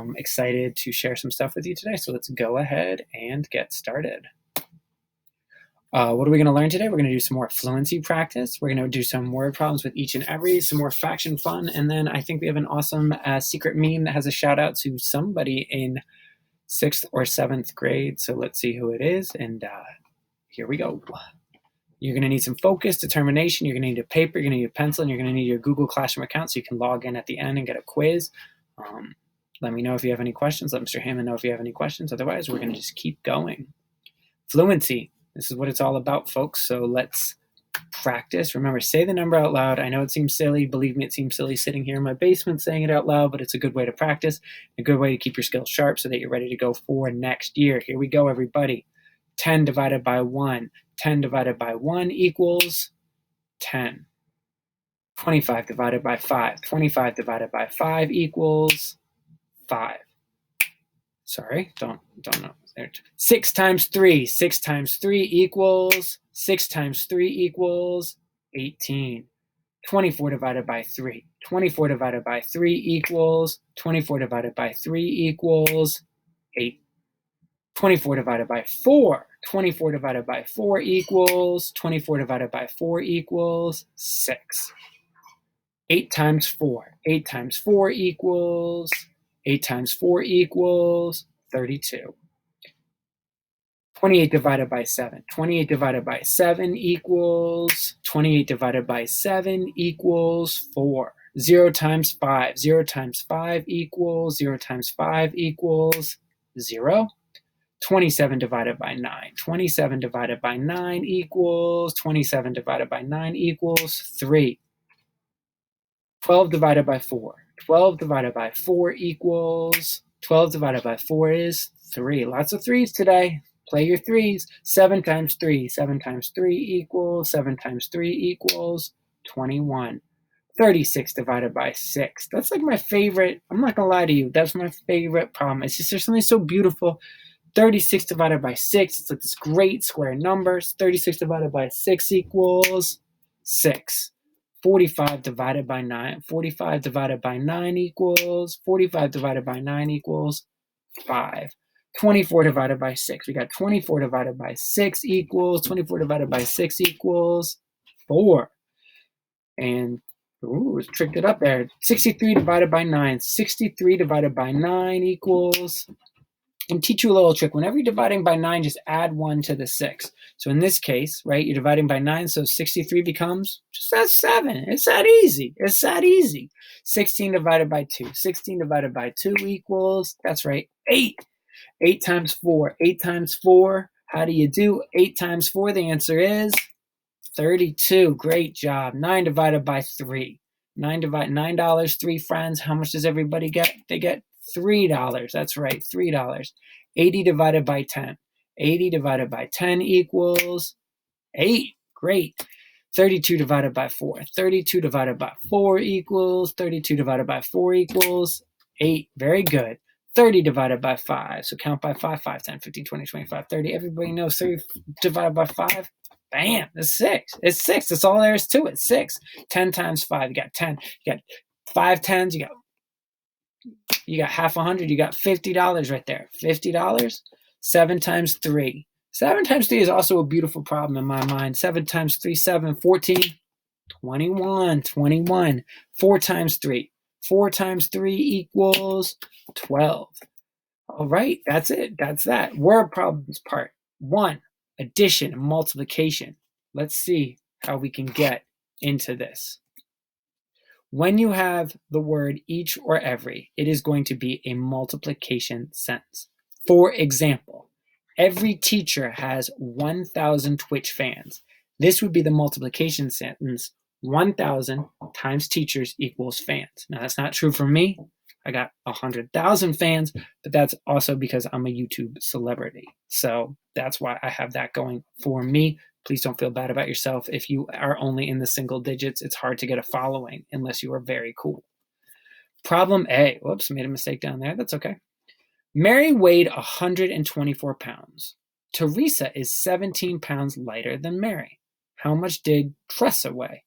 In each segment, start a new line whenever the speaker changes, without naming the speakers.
I'm excited to share some stuff with you today. So let's go ahead and get started. What are we going to learn today? We're going to do some more fluency practice. We're going to do some word problems with each and every, some more faction fun. And then I think we have an awesome secret meme that has a shout out to somebody in 6th or 7th grade. So let's see who it is. And here we go. You're going to need some focus, determination. You're going to need a paper, you're going to need a pencil, and you're going to need your Google Classroom account so you can log in at the end and get a quiz. Let me know if you have any questions. Let Mr. Hammond know if you have any questions. Otherwise, we're going to just keep going. Fluency. This is what it's all about, folks. So let's practice. Remember, say the number out loud. I know it seems silly. Believe me, it seems silly sitting here in my basement saying it out loud, but it's a good way to practice, a good way to keep your skills sharp so that you're ready to go for next year. Here we go, everybody. 10 divided by 1. 10 divided by 1 equals 10. 25 divided by 5. 25 divided by 5 equals 5. Sorry, don't know. 6 times 3. 6 times 3 equals 6 times 3 equals 18. 24 divided by 3. 24 divided by 3 equals 24 divided by 3 equals 8. 24 divided by 4. 24 divided by 4 equals 24 divided by 4 equals 6. 8 times 4. 8 times 4 equals 8 times 4 equals 32. 28 divided by 7. 28 divided by 7 equals 28 divided by 7 equals 4. 0 times 5. 0 times 5 equals 0 times 5 equals 0. 27 divided by 9. 27 divided by 9 equals 27 divided by 9 equals 3. 12 divided by 4. 12 divided by 4 equals 12 divided by 4 is 3. Lots of threes today. Play your threes. 7 times 3. 7 times 3 equals 7 times 3 equals 21. 36 divided by 6. That's like my favorite. I'm not going to lie to you. That's my favorite problem. It's just there's something so beautiful. 36 divided by 6. It's like this great square number. 36 divided by 6 equals 6. 45 divided by 9. 45 divided by 9 equals 45 divided by 9 equals 5. 24 divided by 6. We got 24 divided by 6 equals 24 divided by 6 equals 4. And it's tricked it up there. 63 divided by 9. 63 divided by 9 equals, and teach you a little trick. Whenever you're dividing by 9, just add 1 to the 6. So in this case, right, you're dividing by 9, so 63 becomes just that 7. It's that easy. It's that easy. 16 divided by 2. 16 divided by 2 equals, that's right, 8. 8 times 4. 8 times 4. How do you do? 8 times 4, the answer is 32. Great job. 9 divided by 3. $9, 3 friends. How much does everybody get? They get $3. That's right, $3. 80 divided by 10. 80 divided by 10 equals 8. Great. 32 divided by 4. 32 divided by 4 equals 32 divided by 4 equals 8. Very good. 30 divided by 5. So count by 5. 5, 10, 15, 20, 25, 30. Everybody knows 30 divided by 5. Bam, it's 6. It's 6. That's all there is to it. 6. 10 times 5. You got 10. You got 5 tens. You got half 100. You got $50 right there. $50. 7 times 3. 7 times 3 is also a beautiful problem in my mind. 7 times 3, 7. 14. 21. 21. 4 times 3. 4 times 3 equals 12. All right, that's it. That's that. Word problems part 1. Addition and multiplication. Let's see how we can get into this. When you have the word each or every, it is going to be a multiplication sentence. For example, every teacher has 1,000 Twitch fans. This would be the multiplication sentence. 1,000 times teachers equals fans. Now, that's not true for me. I got 100,000 fans, but that's also because I'm a YouTube celebrity. So that's why I have that going for me. Please don't feel bad about yourself. If you are only in the single digits, it's hard to get a following unless you are very cool. Problem A. Whoops, made a mistake down there. That's okay. Mary weighed 124 pounds. Teresa is 17 pounds lighter than Mary. How much did Tressa weigh?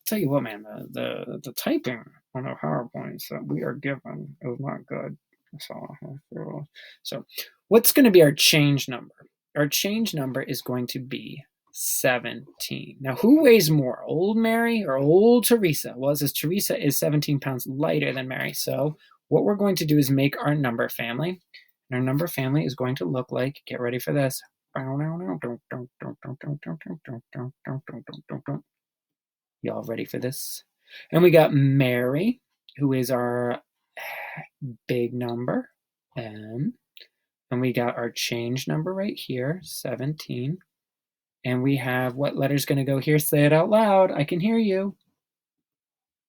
I'll tell you what, man, the typing on our PowerPoints that we are given is not good. So what's going to be our change number? Our change number is going to be 17. Now, who weighs more, old Mary or old Teresa? Well, it says Teresa is 17 pounds lighter than Mary. So what we're going to do is make our number family. And our number family is going to look like, get ready for this. Y'all ready for this? And we got Mary, who is our big number, M. And we got our change number right here, 17. And we have what letter's going to go here? Say it out loud. I can hear you.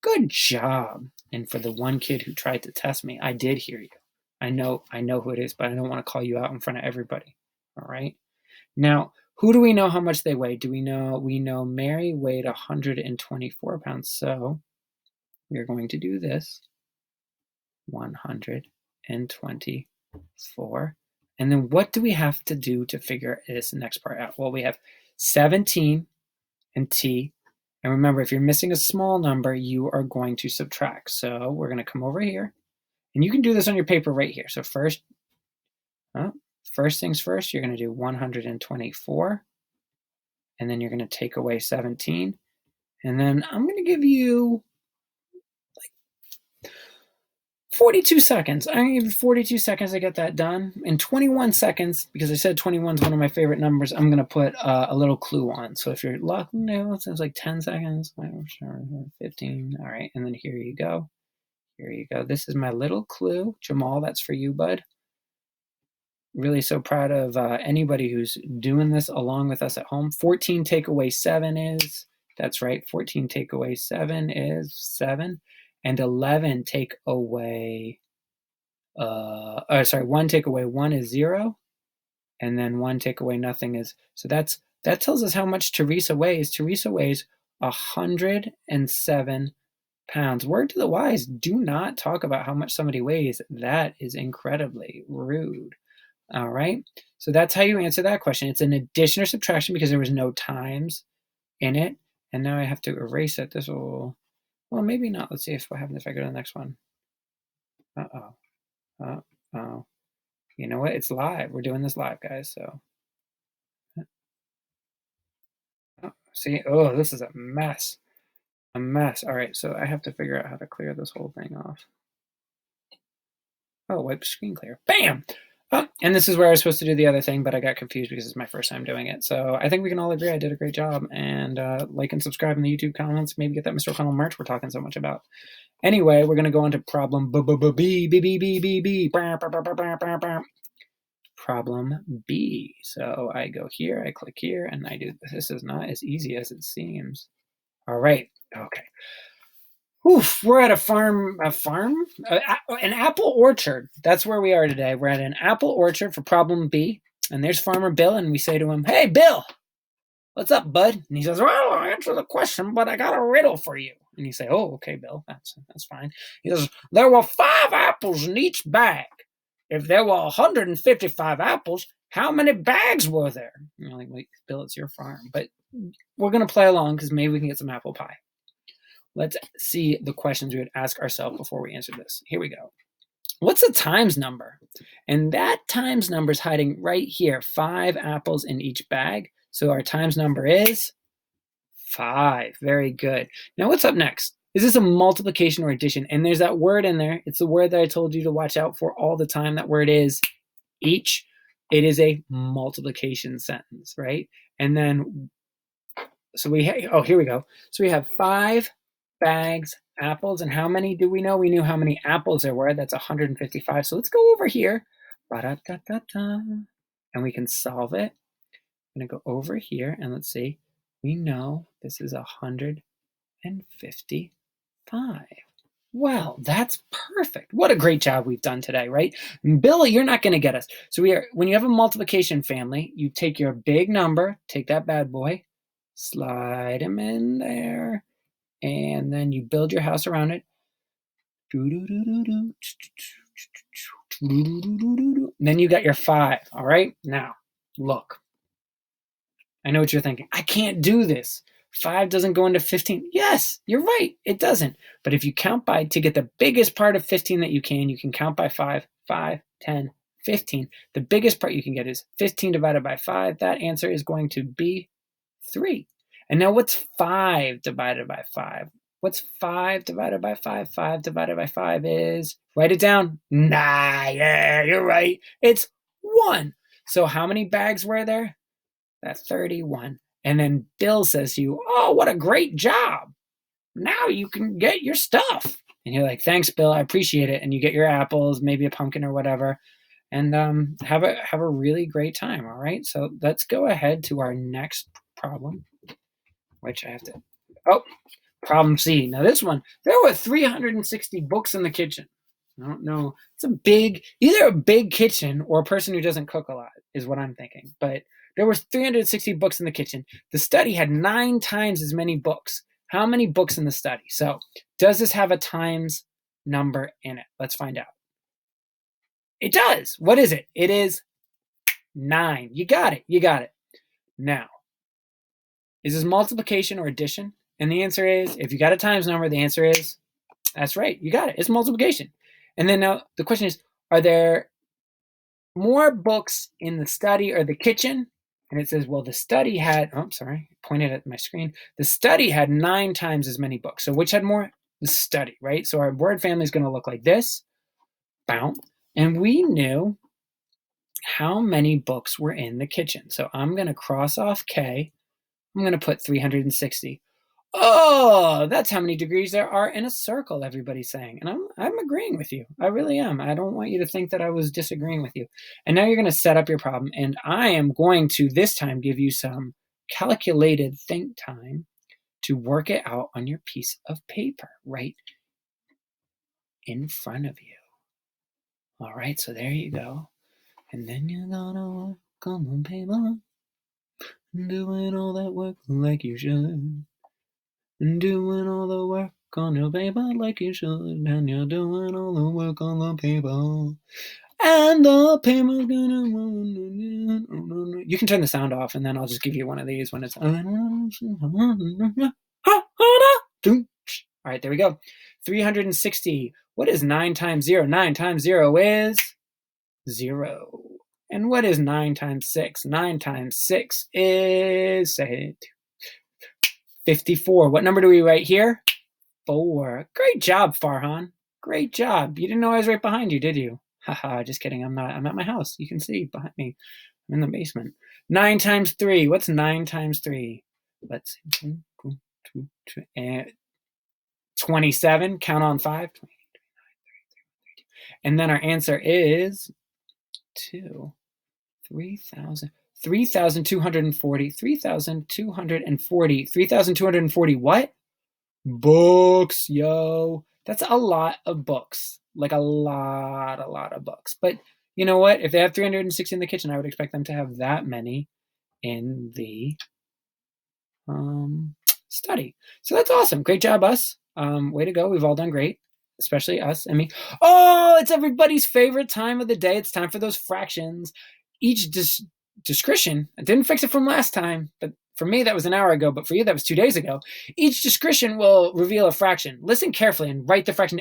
Good job. And for the one kid who tried to test me, I did hear you. I know who it is, but I don't want to call you out in front of everybody. All right. Now, who do we know how much they weigh? We know Mary weighed 124 pounds. So we're going to do this. 124. And then what do we have to do to figure this next part out? Well, we have 17 and T. And remember, if you're missing a small number, you are going to subtract. So we're going to come over here. And you can do this on your paper right here. So first things first, you're going to do 124. And then you're going to take away 17. And then I'm going to give you 42 seconds. I'm going to give you 42 seconds to get that done. In 21 seconds, because I said 21 is one of my favorite numbers, I'm going to put a little clue on. So if you're locked, it sounds like 10 seconds, 15. All right. And then here you go. Here you go. This is my little clue. Jamal, that's for you, bud. Really so proud of anybody who's doing this along with us at home. 14 take away 7 is, that's right, 14 take away 7 is 7. And 11 take away, 1 take away 1 is 0. And then 1 take away nothing is, so that tells us how much Teresa weighs. Teresa weighs 107 pounds. Word to the wise, do not talk about how much somebody weighs. That is incredibly rude. All right, so that's how you answer that question. It's an addition or subtraction because there was no times in it. And now I have to erase it. This will, well, maybe not. Let's see what happens if I go to the next one. Uh-oh. You know what? It's live. We're doing this live, guys. So, see, this is a mess. A mess. All right, so I have to figure out how to clear this whole thing off. Oh, wipe screen clear. Bam! And this is where I was supposed to do the other thing, but I got confused because it's my first time doing it. So I think we can all agree I did a great job. And like and subscribe in the YouTube comments. Maybe get that Mr. O'Connell merch we're talking so much about. Anyway, we're going to go into problem B. Problem B. So I go here, I click here, and I do this. This is not as easy as it seems. All right. Okay. Oof, we're at an apple orchard. That's where we are today. We're at an apple orchard for problem B. And there's Farmer Bill, and we say to him, "Hey, Bill, what's up, bud?" And he says, "Well, I'll answer the question, but I got a riddle for you." And you say, "Oh, okay, Bill, that's fine." He says, "There were 5 apples in each bag. If there were 155 apples, how many bags were there?" And you're like, "Wait, Bill, it's your farm." But we're going to play along because maybe we can get some apple pie. Let's see the questions we would ask ourselves before we answer this. Here we go. What's a times number? And that times number is hiding right here. 5 apples in each bag. So our times number is 5. Very good. Now what's up next? Is this a multiplication or addition? And there's that word in there. It's the word that I told you to watch out for all the time. That word is each. It is a multiplication sentence, right? And then, so here we go. So we have 5 bags, apples, and how many do we know? We knew how many apples there were. That's 155. So let's go over here. And we can solve it. I'm going to go over here and let's see. We know this is 155. Well, that's perfect. What a great job we've done today, right? Billy, you're not going to get us. So when you have a multiplication family, you take your big number, take that bad boy, slide him in there, and then you build your house around it. And then you got your 5, all right? Now, look. I know what you're thinking. I can't do this. 5 doesn't go into 15. Yes, you're right. It doesn't. But if you count by, to get the biggest part of 15 that you can count by 5 5, 10, 15. The biggest part you can get is 15 divided by 5. That answer is going to be 3. And now what's 5 divided by 5? What's 5 divided by 5? 5 divided by 5 is, write it down. Nah, yeah, you're right. It's 1. So how many bags were there? That's 31. And then Bill says to you, oh, what a great job. Now you can get your stuff. And you're like, thanks, Bill, I appreciate it. And you get your apples, maybe a pumpkin or whatever, and have a really great time, all right? So let's go ahead to our next problem, which I have to, problem C. Now this one, there were 360 books in the kitchen. I don't know. It's either a big kitchen or a person who doesn't cook a lot is what I'm thinking. But there were 360 books in the kitchen. The study had 9 times as many books. How many books in the study? So does this have a times number in it? Let's find out. It does. What is it? It is 9. You got it. Now, is this multiplication or addition? And the answer is, if you got a times number, the answer is, that's right. You got it. It's multiplication. And then now the question is, are there more books in the study or the kitchen? And it says, well, the study had, pointed at my screen. The study had 9 times as many books. So which had more? The study, right? So our word family is going to look like this. Bow. And we knew how many books were in the kitchen. So I'm going to cross off K. I'm going to put 360. Oh, that's how many degrees there are in a circle, everybody's saying. And I'm agreeing with you. I really am. I don't want you to think that I was disagreeing with you. And now you're going to set up your problem. And I am going to this time give you some calculated think time to work it out on your piece of paper right in front of you. All right, so there you go. And then you're gonna work on the paper, doing all that work like you should. Doing all the work on your paper like you should, and you're doing all the work on the paper. And the paper's gonna... You can turn the sound off, and then I'll just give you one of these when it's... All right, there we go. 360. What is 9 times 0? 9 times 0 is 0. And what is 9 times 6? 9 times 6 is, say it, 54. What number do we write here? 4. Great job, Farhan. Great job. You didn't know I was right behind you, did you? Haha, just kidding. I'm not. I'm at my house. You can see behind me. I'm in the basement. 9 times 3. What's 9 times 3? Let's see. 27. Count on 5. And then our answer is 2. 3,000. 3,240. 3,240. 3,240 what? Books, yo. That's a lot of books. Like a lot of books. But you know what? If they have 360 in the kitchen, I would expect them to have that many in the study. So that's awesome. Great job, us. Way to go. We've all done great, especially us and me. Oh, it's everybody's favorite time of the day. It's time for those fractions. Each discretion, I didn't fix it from last time, but for me, that was an hour ago, but for you, that was 2 days ago. Each discretion will reveal a fraction. Listen carefully and write the fraction.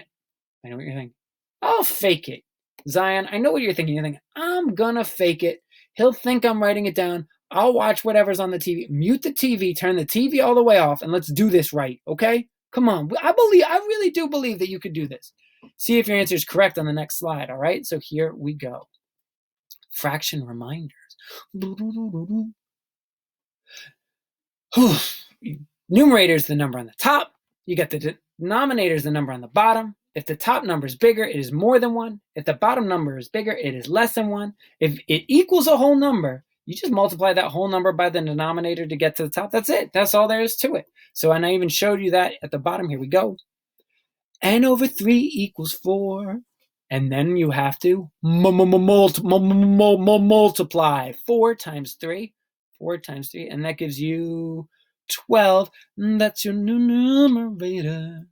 I know what you're thinking. I'll fake it. Zion, I know what you're thinking. You're thinking, I'm gonna fake it. He'll think I'm writing it down. I'll watch whatever's on the TV. Mute the TV, turn the TV all the way off, and let's do this right, okay? Come on. I really do believe that you could do this. See if your answer is correct on the next slide, all right? So here we go. Fraction reminders. Numerator is the number on the top. You get the denominator is the number on the bottom. If the top number is bigger, it is more than 1. If the bottom number is bigger, it is less than 1. If it equals a whole number, you just multiply that whole number by the denominator to get to the top. That's it. That's all there is to it. So, and I even showed you that at the bottom. Here we go. N over 3 equals 4. And then you have to multiply. 4 times 3. 4 times 3. And that gives you 12. That's your new numerator.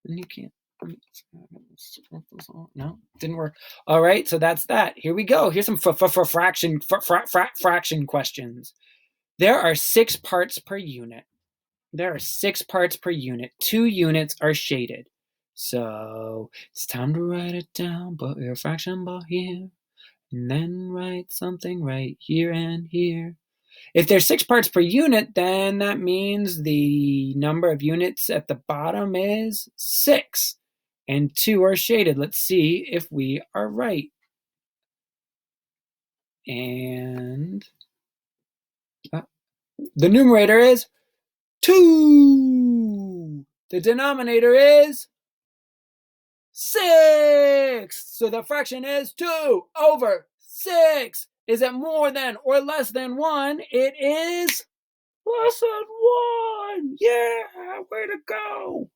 And you can't. No, didn't work. All right, so that's that. Here we go. Here's some fraction questions. There are 6 parts per unit. 2 units are shaded. So it's time to write it down, put your fraction bar here, and then write something right here and here. If there's 6 parts per unit, then that means the number of units at the bottom is 6. And 2 are shaded. Let's see if we are right. And the numerator is 2. The denominator is 6. So the fraction is 2 over 6. Is it more than or less than 1? It is less than 1. Yeah, way to go.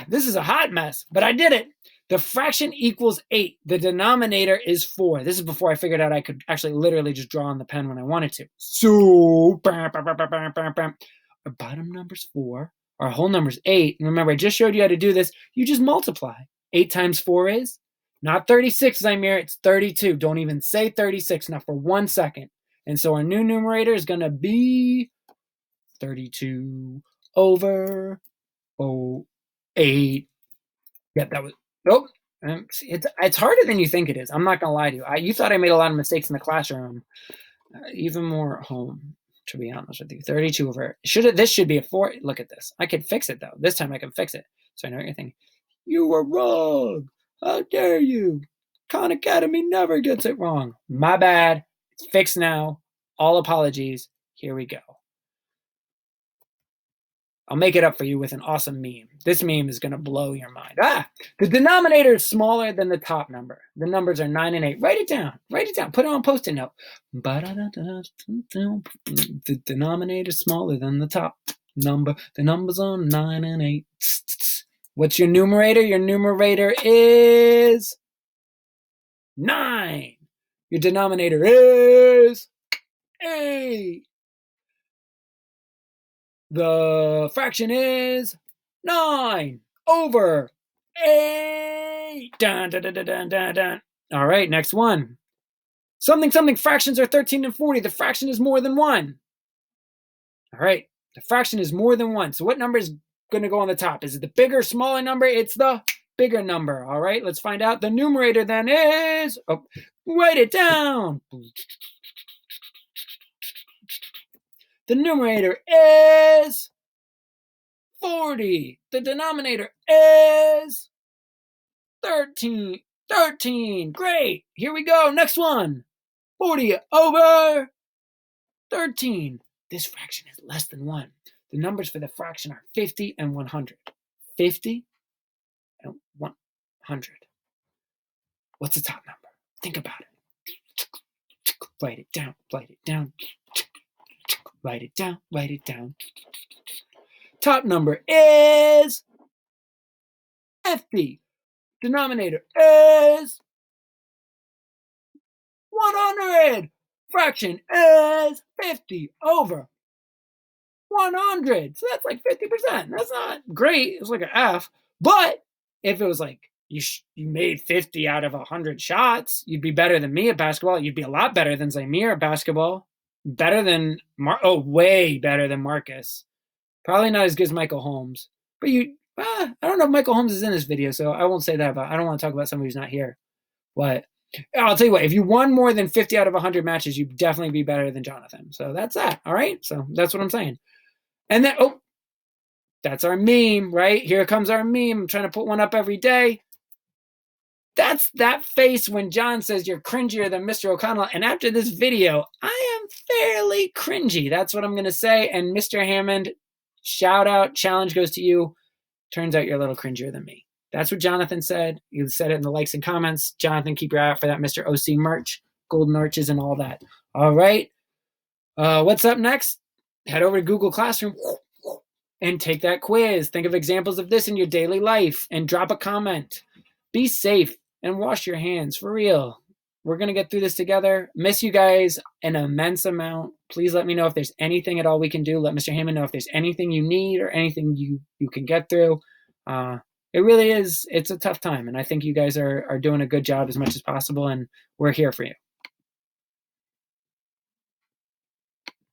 This is a hot mess, but I did it. The fraction equals 8. The denominator is 4. This is before I figured out I could actually literally just draw on the pen when I wanted to. So, our bottom number's 4. Our whole number's 8. And remember, I just showed you how to do this. You just multiply. 8 times 4 is not 36, Zymir. It's 32. Don't even say 36, not for 1 second. And so our new numerator is going to be 32 over 8. Yep, that was. Oh, it's harder than you think it is. I'm not gonna lie to you. You thought I made a lot of mistakes in the classroom, even more at home. To be honest with you, 32 over. This should be a 4. Look at this. I could fix it though. This time I can fix it. So I know what you're thinking. You were wrong. How dare you? Khan Academy never gets it wrong. My bad. It's fixed now. All apologies. Here we go. I'll make it up for you with an awesome meme. This meme is going to blow your mind. The denominator is smaller than the top number. The numbers are 9 and 8. Write it down. Write it down. Put it on a Post-it note. The denominator is smaller than the top number. The numbers are 9 and 8. What's your numerator? Your numerator is 9. Your denominator is 8. The fraction is 9 over 8. Dun, dun, dun, dun, dun, dun. All right, next one. Something fractions are 13 and 40. The fraction is more than 1. All right, the fraction is more than 1. So what number is going to go on the top? Is it the bigger, smaller number? It's the bigger number. All right, let's find out. The numerator then is, write it down. The numerator is 40. The denominator is 13. 13. Great. Here we go. Next one. 40 over 13. This fraction is less than 1. The numbers for the fraction are 50 and 100. 50 and 100. What's the top number? Think about it. Write it down. Write it down. Write it down. Write it down. Top number is 50. Denominator is 100. Fraction is 50 over 100. So that's like 50%. That's not great. It's like an F. But if it was like you made 50 out of 100 shots, you'd be better than me at basketball. You'd be a lot better than Zymir at basketball. Better than way better than Marcus. Probably not as good as Michael Holmes. But I don't know if Michael Holmes is in this video, so I won't say that. But I don't want to talk about somebody who's not here. But I'll tell you what, if you won more than 50 out of 100 matches, you'd definitely be better than Jonathan. So that's that. All right. So that's what I'm saying. And then, that's our meme, right? Here comes our meme. I'm trying to put one up every day. That's that face when John says you're cringier than Mr. O'Connell. And after this video, I am fairly cringy. That's what I'm going to say. And Mr. Hammond, shout out, challenge goes to you. Turns out you're a little cringier than me. That's what Jonathan said. You said it in the likes and comments. Jonathan, keep your eye out for that Mr. OC merch, golden arches and all that. All right. What's up next? Head over to Google Classroom and take that quiz. Think of examples of this in your daily life and drop a comment. Be safe and wash your hands for real. We're going to get through this together. Miss you guys an immense amount. Please let me know if there's anything at all we can do. Let Mr. Hammond know if there's anything you need or anything you can get through. It really is. It's a tough time. And I think you guys are doing a good job as much as possible. And we're here for you.